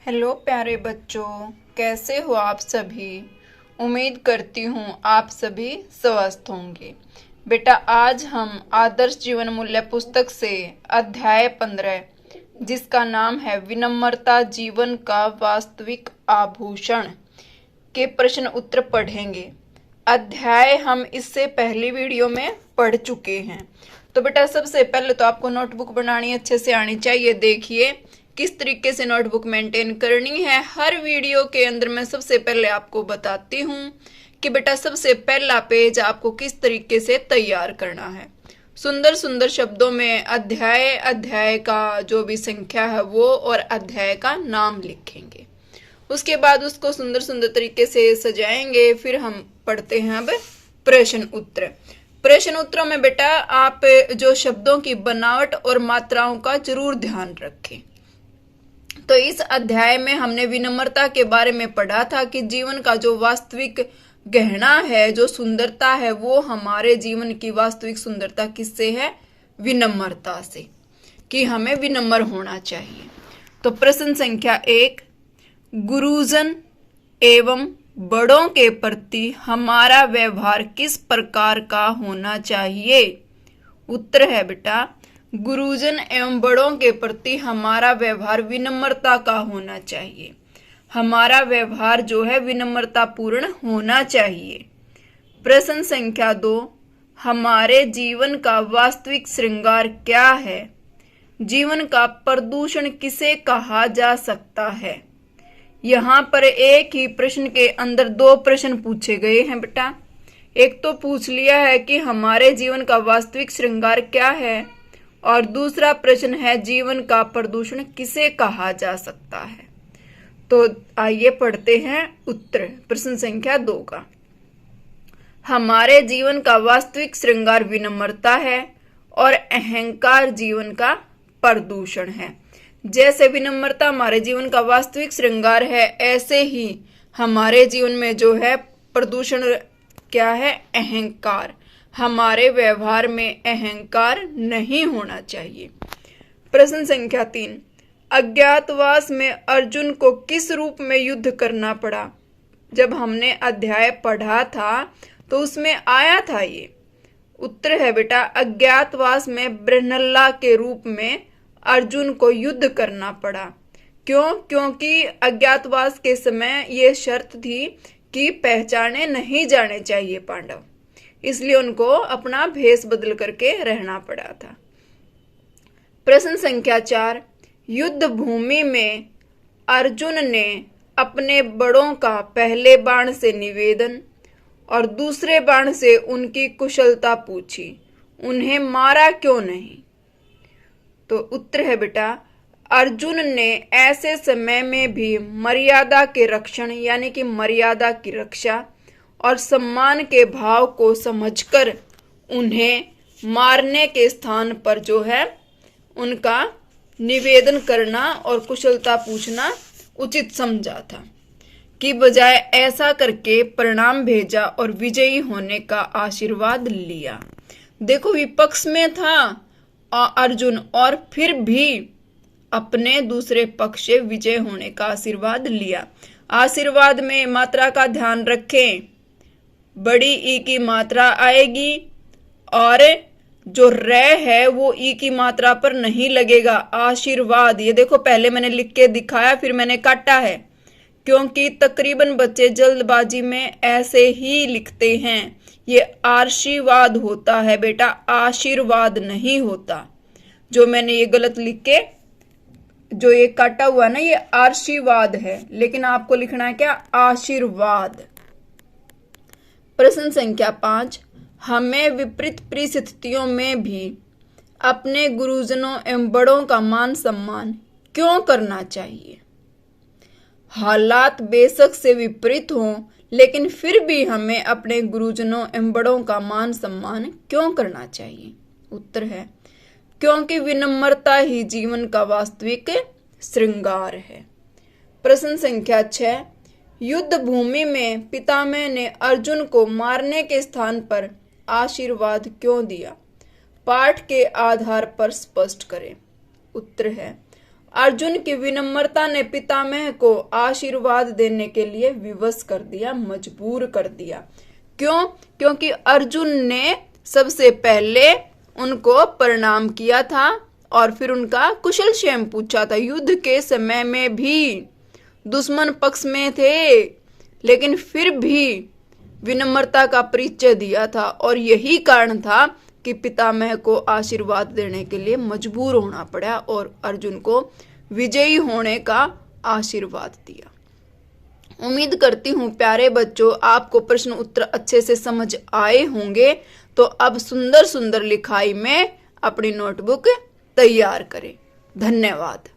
Hello प्यारे बच्चों, कैसे हो आप सभी। उम्मीद करती हूँ आप सभी स्वस्थ होंगे। बेटा, आज हम आदर्श जीवन मूल्य पुस्तक से अध्याय 15 जिसका नाम है विनम्रता जीवन का वास्तविक आभूषण के प्रश्न उत्तर पढ़ेंगे। अध्याय हम इससे पहली वीडियो में पढ़ चुके हैं। तो बेटा, सबसे पहले तो आपको नोटबुक बनानी अच्छे से आनी चाहिए। देखिए किस तरीके से नोटबुक मेंटेन करनी है। हर वीडियो के अंदर मैं सबसे पहले आपको बताती हूँ कि बेटा सबसे पहला पेज आपको किस तरीके से तैयार करना है। सुंदर सुंदर शब्दों में अध्याय का जो भी संख्या है वो और अध्याय का नाम लिखेंगे। उसके बाद उसको सुंदर सुंदर तरीके से सजाएंगे। फिर हम पढ़ते हैं अब प्रश्न उत्तर। प्रश्न उत्तरों में बेटा आप जो शब्दों की बनावट और मात्राओं का जरूर ध्यान रखें। तो इस अध्याय में हमने विनम्रता के बारे में पढ़ा था कि जीवन का जो वास्तविक गहना है, जो सुंदरता है, वो हमारे जीवन की वास्तविक सुंदरता किससे है? विनम्रता से, कि हमें विनम्र होना चाहिए। तो प्रश्न संख्या 1, गुरुजन एवं बड़ों के प्रति हमारा व्यवहार किस प्रकार का होना चाहिए? उत्तर है बेटा, गुरुजन एवं बड़ों के प्रति हमारा व्यवहार विनम्रता का होना चाहिए। हमारा व्यवहार जो है विनम्रता पूर्ण होना चाहिए। प्रश्न संख्या 2, हमारे जीवन का वास्तविक श्रृंगार क्या है? जीवन का प्रदूषण किसे कहा जा सकता है? यहाँ पर एक ही प्रश्न के अंदर दो प्रश्न पूछे गए हैं बेटा। एक तो पूछ लिया है कि हमारे जीवन का वास्तविक श्रृंगार क्या है, और दूसरा प्रश्न है जीवन का प्रदूषण किसे कहा जा सकता है। तो आइए पढ़ते हैं उत्तर प्रश्न संख्या 2 का। हमारे जीवन का वास्तविक श्रृंगार विनम्रता है और अहंकार जीवन का प्रदूषण है। जैसे विनम्रता हमारे जीवन का वास्तविक श्रृंगार है, ऐसे ही हमारे जीवन में जो है प्रदूषण क्या है? अहंकार। हमारे व्यवहार में अहंकार नहीं होना चाहिए। प्रश्न संख्या 3, अज्ञातवास में अर्जुन को किस रूप में युद्ध करना पड़ा? जब हमने अध्याय पढ़ा था तो उसमें आया था ये। उत्तर है बेटा, अज्ञातवास में बृहन्नला के रूप में अर्जुन को युद्ध करना पड़ा। क्यों? क्योंकि अज्ञातवास के समय ये शर्त थी कि पहचाने नहीं जाने चाहिए पांडव, इसलिए उनको अपना भेष बदल करके रहना पड़ा था। प्रश्न संख्या 4, युद्ध भूमि में अर्जुन ने अपने बड़ों का पहले बाण से निवेदन और दूसरे बाण से उनकी कुशलता पूछी, उन्हें मारा क्यों नहीं? तो उत्तर है बेटा, अर्जुन ने ऐसे समय में भी मर्यादा के रक्षण यानी कि मर्यादा की रक्षा और सम्मान के भाव को समझकर उन्हें मारने के स्थान पर जो है उनका निवेदन करना और कुशलता पूछना उचित समझा था, कि बजाय ऐसा करके प्रणाम भेजा और विजयी होने का आशीर्वाद लिया। देखो, विपक्ष में था अर्जुन और फिर भी अपने दूसरे पक्ष से विजय होने का आशीर्वाद लिया। आशीर्वाद में मात्रा का ध्यान रखें, बड़ी ई की मात्रा आएगी और जो रे है वो ई की मात्रा पर नहीं लगेगा। आशीर्वाद, ये देखो पहले मैंने लिख के दिखाया फिर मैंने काटा है, क्योंकि तकरीबन बच्चे जल्दबाजी में ऐसे ही लिखते हैं। ये आशीर्वाद होता है बेटा, आशीर्वाद नहीं होता। जो मैंने ये गलत लिख के जो ये काटा हुआ ना, ये आशीर्वाद है, लेकिन आपको लिखना है क्या? आशीर्वाद। प्रश्न संख्या 5, हमें विपरीत परिस्थितियों में भी अपने गुरुजनों एवं बड़ों का मान सम्मान क्यों करना चाहिए? हालात बेशक से विपरीत हों, लेकिन फिर भी हमें अपने गुरुजनों एवं बड़ों का मान सम्मान क्यों करना चाहिए? उत्तर है, क्योंकि विनम्रता ही जीवन का वास्तविक श्रृंगार है। प्रश्न संख्या 6, युद्ध भूमि में पितामह ने अर्जुन को मारने के स्थान पर आशीर्वाद क्यों दिया? पाठ के आधार पर स्पष्ट करें। उत्तर है, अर्जुन की विनम्रता ने पितामह को आशीर्वाद देने के लिए विवश कर दिया, मजबूर कर दिया। क्यों? क्योंकि अर्जुन ने सबसे पहले उनको प्रणाम किया था और फिर उनका कुशल क्षेम पूछा था। युद्ध के समय में भी दुश्मन पक्ष में थे, लेकिन फिर भी विनम्रता का परिचय दिया था और यही कारण था कि पितामह को आशीर्वाद देने के लिए मजबूर होना पड़ा और अर्जुन को विजयी होने का आशीर्वाद दिया। उम्मीद करती हूँ प्यारे बच्चों आपको प्रश्न उत्तर अच्छे से समझ आए होंगे। तो अब सुंदर सुंदर लिखाई में अपनी नोटबुक तैयार करें। धन्यवाद।